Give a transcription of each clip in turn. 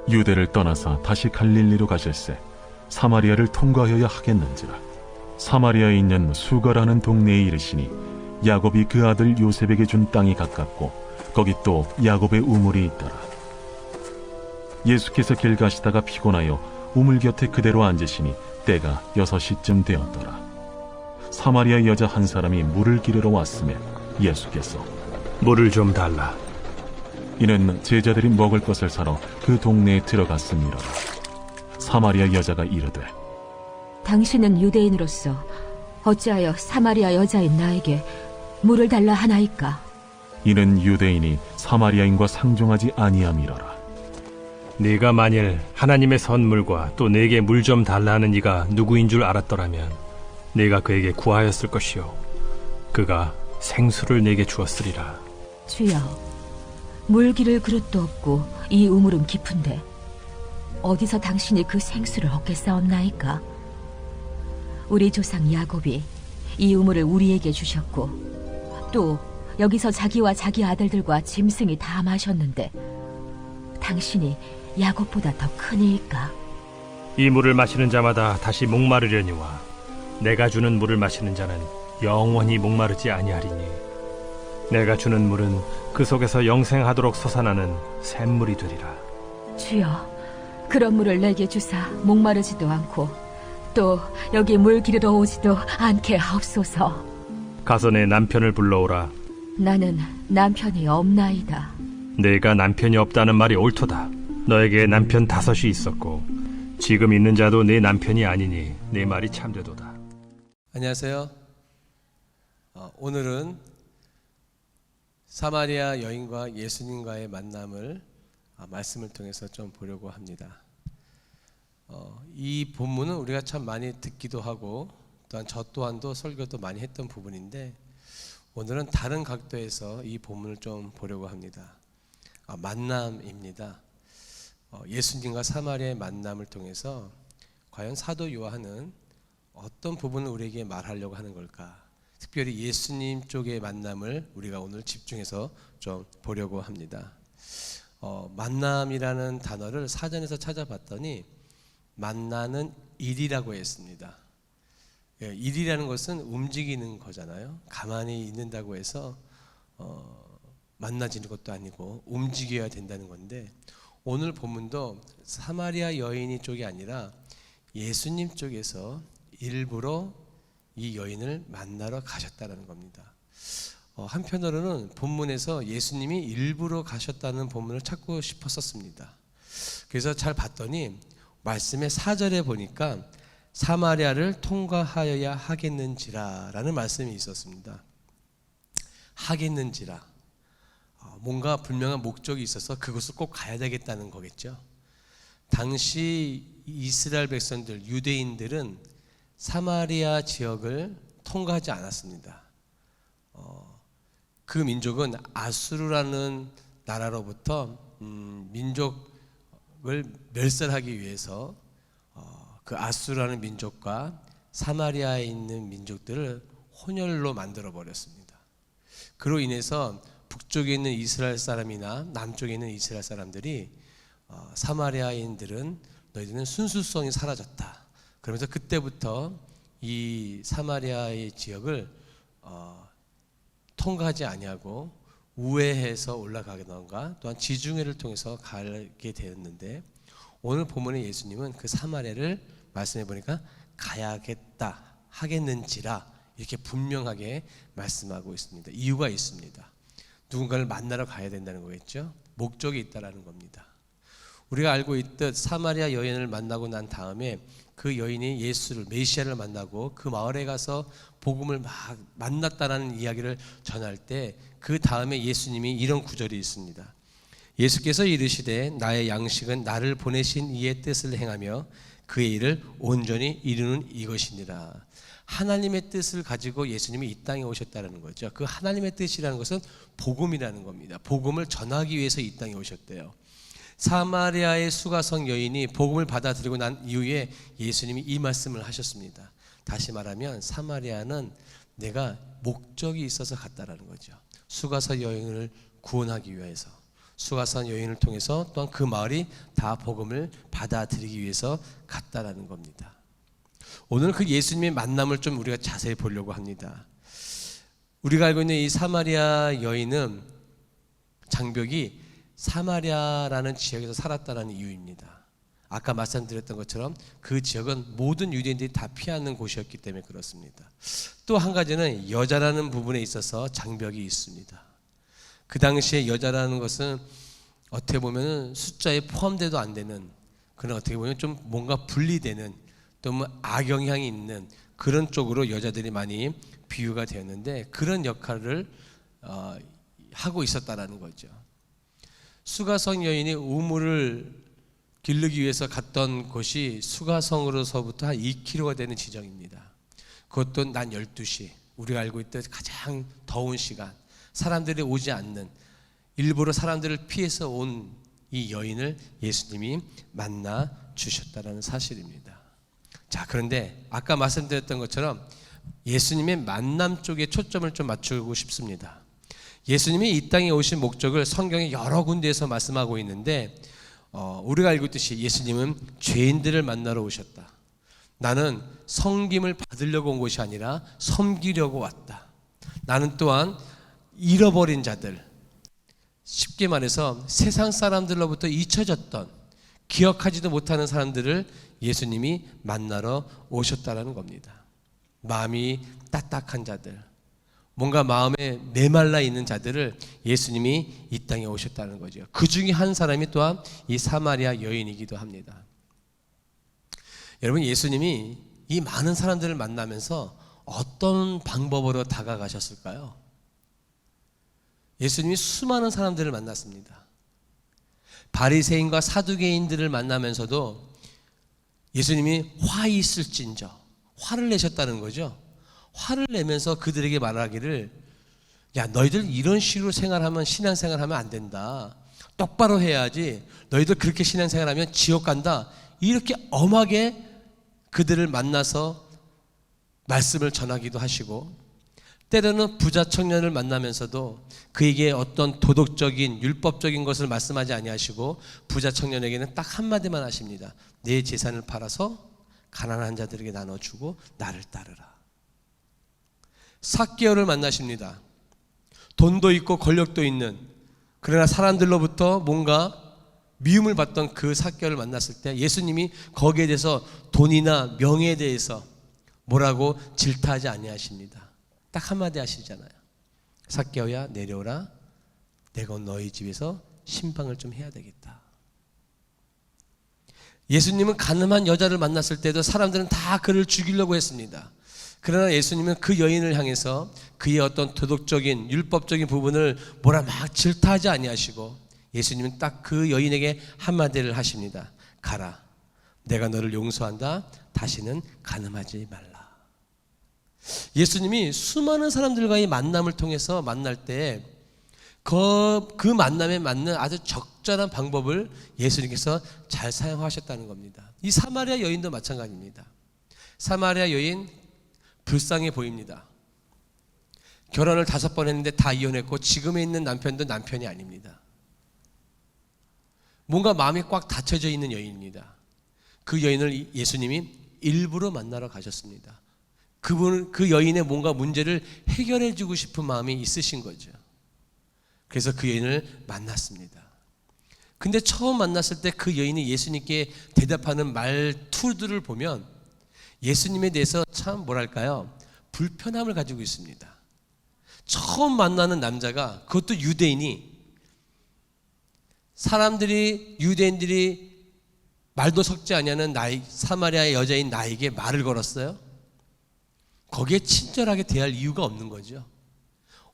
유대를 떠나서 다시 갈릴리로 가실새 사마리아를 통과하여야 하겠는지라. 사마리아에 있는 수가라는 동네에 이르시니 야곱이 그 아들 요셉에게 준 땅이 가깝고 거기 또 야곱의 우물이 있더라. 예수께서 길 가시다가 피곤하여 우물 곁에 그대로 앉으시니 때가 6시쯤 되었더라. 사마리아 여자 한 사람이 물을 기르러 왔음에 예수께서 물을 좀 달라. 이는 제자들이 먹을 것을 사러 그 동네에 들어갔음이로라. 사마리아 여자가 이르되 당신은 유대인으로서 어찌하여 사마리아 여자인 나에게 물을 달라 하나이까? 이는 유대인이 사마리아인과 상종하지 아니함이로라. 네가 만일 하나님의 선물과 또 내게 물 좀 달라 하는 이가 누구인 줄 알았더라면 네가 그에게 구하였을 것이요 그가 생수를 내게 주었으리라. 주여, 물 기를 그릇도 없고 이 우물은 깊은데 어디서 당신이 그 생수를 얻겠사옵나이까? 우리 조상 야곱이 이 우물을 우리에게 주셨고 또 여기서 자기와 자기 아들들과 짐승이 다 마셨는데 당신이 야곱보다 더 크니이까? 이 물을 마시는 자마다 다시 목마르려니와 내가 주는 물을 마시는 자는 영원히 목마르지 아니하리니 내가 주는 물은 그 속에서 영생하도록 솟아나는 샘물이 되리라. 주여, 그런 물을 내게 주사 목마르지도 않고 또 여기 물 기르러 오지도 않게 하옵소서. 가서 내 남편을 불러오라. 나는 남편이 없나이다. 내가 남편이 없다는 말이 옳도다. 너에게 남편 5이 있었고 지금 있는 자도 네 남편이 아니니 내 말이 참되도다. 안녕하세요. 오늘은 사마리아 여인과 예수님과의 만남을 말씀을 통해서 좀 보려고 합니다. 이 본문은 우리가 참 많이 듣기도 하고 또한 저 또한도 설교도 많이 했던 부분인데 오늘은 다른 각도에서 이 본문을 좀 보려고 합니다. 만남입니다. 예수님과 사마리아의 만남을 통해서 과연 사도 요한은 어떤 부분을 우리에게 말하려고 하는 걸까? 특별히 예수님 쪽의 만남을 우리가 오늘 집중해서 좀 보려고 합니다. 만남이라는 단어를 사전에서 찾아봤더니 만나는 일이라고 했습니다. 일이라는 것은 움직이는 거잖아요. 가만히 있는다고 해서 만나지는 것도 아니고 움직여야 된다는 건데 오늘 본문도 사마리아 여인이 쪽이 아니라 예수님 쪽에서 일부러 이 여인을 만나러 가셨다는 겁니다. 한편으로는 본문에서 예수님이 일부러 가셨다는 본문을 찾고 싶었었습니다. 그래서 잘 봤더니 말씀의 4절에 보니까 사마리아를 통과하여야 하겠는지라 라는 말씀이 있었습니다. 하겠는지라, 뭔가 분명한 목적이 있어서 그곳을 꼭 가야 되겠다는 거겠죠. 당시 이스라엘 백성들, 유대인들은 사마리아 지역을 통과하지 않았습니다. 그 민족은 아수르라는 나라로부터 민족을 멸살하기 위해서 그 아수르라는 민족과 사마리아에 있는 민족들을 혼혈로 만들어 버렸습니다. 그로 인해서 북쪽에 있는 이스라엘 사람이나 남쪽에 있는 이스라엘 사람들이 사마리아인들은 너희들은 순수성이 사라졌다. 그러면서 그때부터 이 사마리아의 지역을 통과하지 아니하고 우회해서 올라가던가 또한 지중해를 통해서 가게 되었는데 오늘 본문의 예수님은 그 사마리아를 말씀해 보니까 가야겠다 하겠는지라 이렇게 분명하게 말씀하고 있습니다. 이유가 있습니다. 누군가를 만나러 가야 된다는 거겠죠. 목적이 있다라는 겁니다. 우리가 알고 있듯 사마리아 여인을 만나고 난 다음에 그 여인이 예수를 메시아를 만나고 그 마을에 가서 복음을 막 만났다라는 이야기를 전할 때 그 다음에 예수님이 이런 구절이 있습니다. 예수께서 이르시되 나의 양식은 나를 보내신 이의 뜻을 행하며 그의 일을 온전히 이루는 이것이니라. 하나님의 뜻을 가지고 예수님이 이 땅에 오셨다는 거죠. 그 하나님의 뜻이라는 것은 복음이라는 겁니다. 복음을 전하기 위해서 이 땅에 오셨대요. 사마리아의 수가성 여인이 복음을 받아들이고 난 이후에 예수님이 이 말씀을 하셨습니다. 다시 말하면 사마리아는 내가 목적이 있어서 갔다라는 거죠. 수가성 여인을 구원하기 위해서 수가성 여인을 통해서 또한 그 마을이 다 복음을 받아들이기 위해서 갔다라는 겁니다. 오늘 그 예수님의 만남을 좀 우리가 자세히 보려고 합니다. 우리가 알고 있는 이 사마리아 여인은 장벽이 사마리아라는 지역에서 살았다는 이유입니다. 아까 말씀드렸던 것처럼 그 지역은 모든 유대인들이 다 피하는 곳이었기 때문에 그렇습니다. 또 한 가지는 여자라는 부분에 있어서 장벽이 있습니다. 그 당시에 여자라는 것은 어떻게 보면 숫자에 포함돼도 안 되는, 그런 어떻게 보면 좀 뭔가 분리되는, 또 뭐 악영향이 있는 그런 쪽으로 여자들이 많이 비유가 되었는데, 그런 역할을 하고 있었다라는 거죠. 수가성 여인이 우물을 기르기 위해서 갔던 곳이 수가성으로서부터 한 2km가 되는 지점입니다. 그것도 낮 12시, 우리가 알고 있던 가장 더운 시간, 사람들이 오지 않는, 일부러 사람들을 피해서 온 이 여인을 예수님이 만나 주셨다는 사실입니다. 자, 그런데 아까 말씀드렸던 것처럼 예수님의 만남 쪽에 초점을 좀 맞추고 싶습니다. 예수님이 이 땅에 오신 목적을 성경의 여러 군데에서 말씀하고 있는데, 우리가 알고 있듯이 예수님은 죄인들을 만나러 오셨다. 나는 섬김을 받으려고 온 것이 아니라 섬기려고 왔다. 나는 또한 잃어버린 자들, 쉽게 말해서 세상 사람들로부터 잊혀졌던, 기억하지도 못하는 사람들을 예수님이 만나러 오셨다는 겁니다. 마음이 딱딱한 자들, 뭔가 마음에 메말라 있는 자들을 예수님이 이 땅에 오셨다는 거죠. 그 중에 한 사람이 또한 이 사마리아 여인이기도 합니다. 여러분, 예수님이 이 많은 사람들을 만나면서 어떤 방법으로 다가가셨을까요? 예수님이 수많은 사람들을 만났습니다. 바리새인과 사두개인들을 만나면서도 예수님이 화 있을진저, 화를 내셨다는 거죠. 화를 내면서 그들에게 말하기를, 야, 너희들 이런 식으로 생활하면, 신앙생활하면 안 된다. 똑바로 해야지. 너희들 그렇게 신앙생활하면 지옥 간다. 이렇게 엄하게 그들을 만나서 말씀을 전하기도 하시고, 때로는 부자 청년을 만나면서도 그에게 어떤 도덕적인 율법적인 것을 말씀하지 아니하시고 부자 청년에게는 딱 한마디만 하십니다. 내 재산을 팔아서 가난한 자들에게 나눠주고 나를 따르라. 삭개오를 만나십니다. 돈도 있고 권력도 있는, 그러나 사람들로부터 뭔가 미움을 받던 그 삭개오를 만났을 때 예수님이 거기에 대해서, 돈이나 명예에 대해서 뭐라고 질타하지 아니하십니다. 딱 한마디 하시잖아요. 삭개오야, 내려오라. 내가 너희 집에서 신방을 좀 해야 되겠다. 예수님은 가늠한 여자를 만났을 때도 사람들은 다 그를 죽이려고 했습니다. 그러나 예수님은 그 여인을 향해서 그의 어떤 도덕적인 율법적인 부분을 뭐라 막 질타하지 아니하시고, 예수님은 딱 그 여인에게 한마디를 하십니다. 가라. 내가 너를 용서한다. 다시는 가늠하지 말라. 예수님이 수많은 사람들과의 만남을 통해서 만날 때 그 만남에 맞는 아주 적절한 방법을 예수님께서 잘 사용하셨다는 겁니다. 이 사마리아 여인도 마찬가지입니다. 사마리아 여인 불쌍해 보입니다. 결혼을 5번 했는데 다 이혼했고 지금에 있는 남편도 남편이 아닙니다. 뭔가 마음이 꽉 닫혀져 있는 여인입니다. 그 여인을 예수님이 일부러 만나러 가셨습니다. 그 여인의 뭔가 문제를 해결해 주고 싶은 마음이 있으신 거죠. 그래서 그 여인을 만났습니다. 근데 처음 만났을 때 그 여인이 예수님께 대답하는 말투들을 보면 예수님에 대해서 참 뭐랄까요, 불편함을 가지고 있습니다. 처음 만나는 남자가, 그것도 유대인이, 유대인들이 말도 섞지 아니하는 사마리아의 여자인 나에게 말을 걸었어요. 거기에 친절하게 대할 이유가 없는 거죠.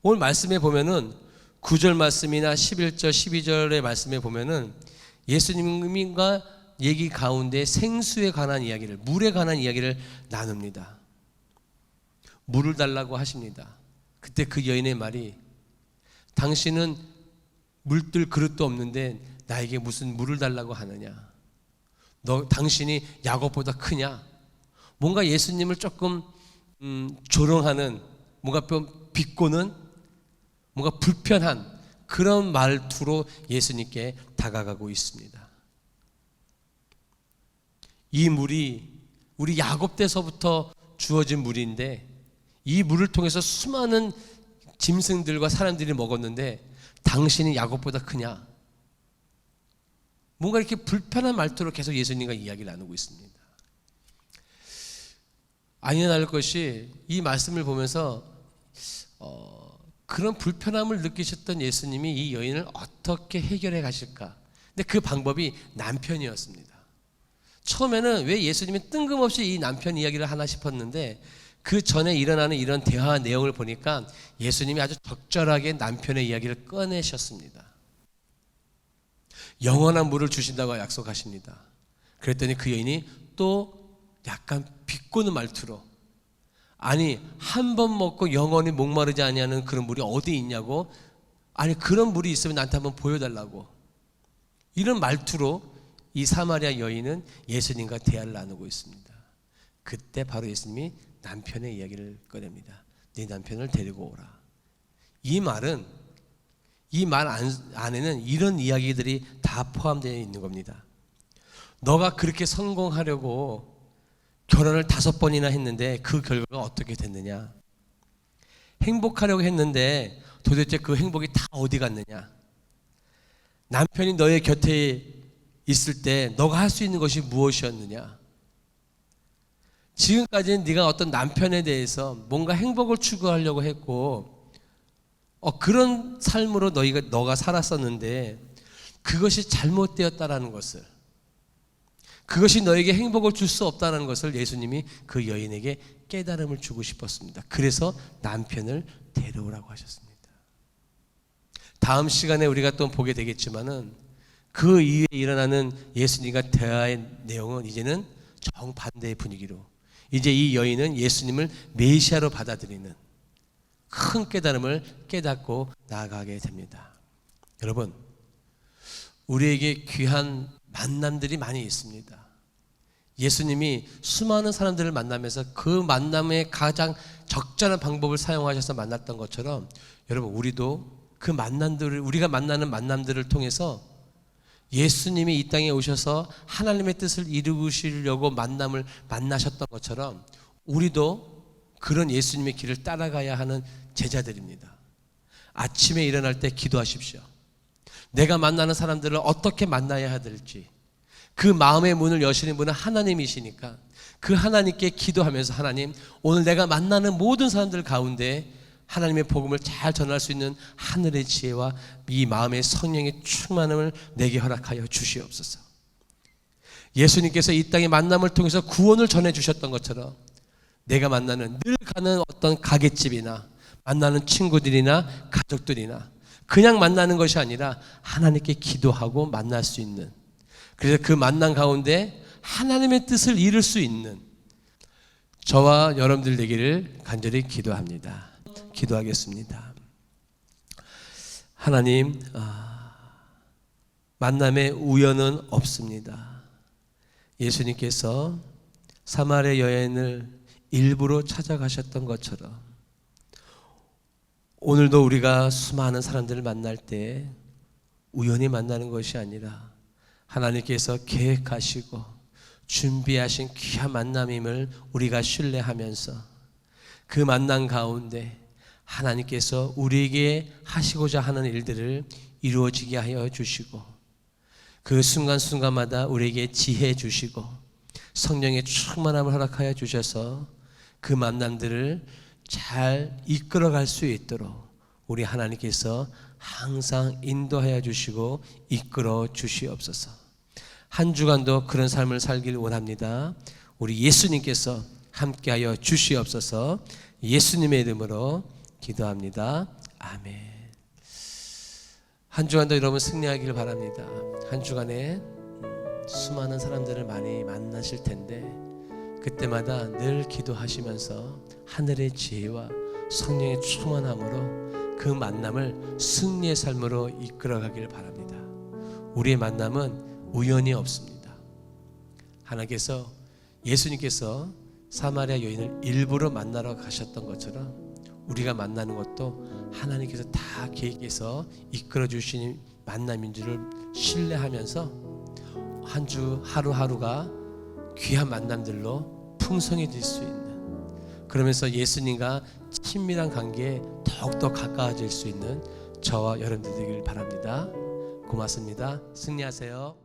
오늘 말씀에 보면은 9절 말씀이나 11절, 12절의 말씀에 보면은 예수님과 얘기 가운데 생수에 관한 이야기를, 물에 관한 이야기를 나눕니다. 물을 달라고 하십니다. 그때 그 여인의 말이, 당신은 물들 그릇도 없는데 나에게 무슨 물을 달라고 하느냐? 당신이 야곱보다 크냐? 뭔가 예수님을 조금 조롱하는, 뭔가 좀 비꼬는, 뭔가 불편한 그런 말투로 예수님께 다가가고 있습니다. 이 물이 우리 야곱 때서부터 주어진 물인데 이 물을 통해서 수많은 짐승들과 사람들이 먹었는데 당신이 야곱보다 크냐? 뭔가 이렇게 불편한 말투로 계속 예수님과 이야기를 나누고 있습니다. 아니나 다를 것이 이 말씀을 보면서 그런 불편함을 느끼셨던 예수님이 이 여인을 어떻게 해결해 가실까? 근데 그 방법이 남편이었습니다. 처음에는 왜 예수님이 뜬금없이 이 남편 이야기를 하나 싶었는데 그 전에 일어나는 이런 대화 내용을 보니까 예수님이 아주 적절하게 남편의 이야기를 꺼내셨습니다. 영원한 물을 주신다고 약속하십니다. 그랬더니 그 여인이 또 약간 비꼬는 말투로 아니 한 번 먹고 영원히 목마르지 아니하는 그런 물이 어디 있냐고, 아니 그런 물이 있으면 나한테 한번 보여달라고, 이런 말투로 이 사마리아 여인은 예수님과 대화를 나누고 있습니다. 그때 바로 예수님이 남편의 이야기를 꺼냅니다. 네 남편을 데리고 오라. 이 말은 이 말 안에는 이런 이야기들이 다 포함되어 있는 겁니다. 너가 그렇게 성공하려고 결혼을 5번이나 했는데 그 결과가 어떻게 됐느냐? 행복하려고 했는데 도대체 그 행복이 다 어디 갔느냐? 남편이 너의 곁에 있을 때 너가 할 수 있는 것이 무엇이었느냐? 지금까지는 네가 어떤 남편에 대해서 뭔가 행복을 추구하려고 했고 그런 삶으로 너가 살았었는데 그것이 잘못되었다라는 것을, 그것이 너에게 행복을 줄 수 없다는 것을 예수님이 그 여인에게 깨달음을 주고 싶었습니다. 그래서 남편을 데려오라고 하셨습니다. 다음 시간에 우리가 또 보게 되겠지만은 그 이후에 일어나는 예수님과 대화의 내용은 이제는 정반대의 분위기로, 이제 이 여인은 예수님을 메시아로 받아들이는 큰 깨달음을 깨닫고 나아가게 됩니다. 여러분, 우리에게 귀한 만남들이 많이 있습니다. 예수님이 수많은 사람들을 만나면서 그 만남의 가장 적절한 방법을 사용하셔서 만났던 것처럼 여러분, 우리도 그 만남들을, 우리가 만나는 만남들을 통해서 예수님이 이 땅에 오셔서 하나님의 뜻을 이루시려고 만남을 만나셨던 것처럼 우리도 그런 예수님의 길을 따라가야 하는 제자들입니다. 아침에 일어날 때 기도하십시오. 내가 만나는 사람들을 어떻게 만나야 될지, 그 마음의 문을 여시는 분은 하나님이시니까 그 하나님께 기도하면서, 하나님, 오늘 내가 만나는 모든 사람들 가운데 하나님의 복음을 잘 전할 수 있는 하늘의 지혜와 이 마음의 성령의 충만함을 내게 허락하여 주시옵소서. 예수님께서 이 땅의 만남을 통해서 구원을 전해주셨던 것처럼 내가 만나는, 늘 가는 어떤 가게집이나 만나는 친구들이나 가족들이나 그냥 만나는 것이 아니라 하나님께 기도하고 만날 수 있는, 그래서 그 만남 가운데 하나님의 뜻을 이룰 수 있는 저와 여러분들 되기를 간절히 기도합니다. 기도하겠습니다. 하나님, 만남의 우연은 없습니다. 예수님께서 사마리아 여인을 일부러 찾아가셨던 것처럼 오늘도 우리가 수많은 사람들을 만날 때 우연히 만나는 것이 아니라 하나님께서 계획하시고 준비하신 귀한 만남임을 우리가 신뢰하면서 그 만남 가운데 하나님께서 우리에게 하시고자 하는 일들을 이루어지게 하여 주시고 그 순간순간마다 우리에게 지혜 주시고 성령의 충만함을 허락하여 주셔서 그 만남들을 잘 이끌어갈 수 있도록 우리 하나님께서 항상 인도하여 주시고 이끌어 주시옵소서. 한 주간도 그런 삶을 살길 원합니다. 우리 예수님께서 함께하여 주시옵소서. 예수님의 이름으로 기도합니다. 아멘. 한 주간도 여러분 승리하기를 바랍니다. 한 주간에 수많은 사람들을 많이 만나실 텐데 그때마다 늘 기도하시면서 하늘의 지혜와 성령의 충만함으로 그 만남을 승리의 삶으로 이끌어가길 바랍니다. 우리의 만남은 우연이 없습니다. 하나님께서, 예수님께서 사마리아 여인을 일부러 만나러 가셨던 것처럼 우리가 만나는 것도 하나님께서 다 계획해서 이끌어 주시는 만남인 줄을 신뢰하면서 한 주 하루하루가 귀한 만남들로 풍성해질 수 있는, 그러면서 예수님과 친밀한 관계에 더욱더 가까워질 수 있는 저와 여러분들 되기를 바랍니다. 고맙습니다. 승리하세요.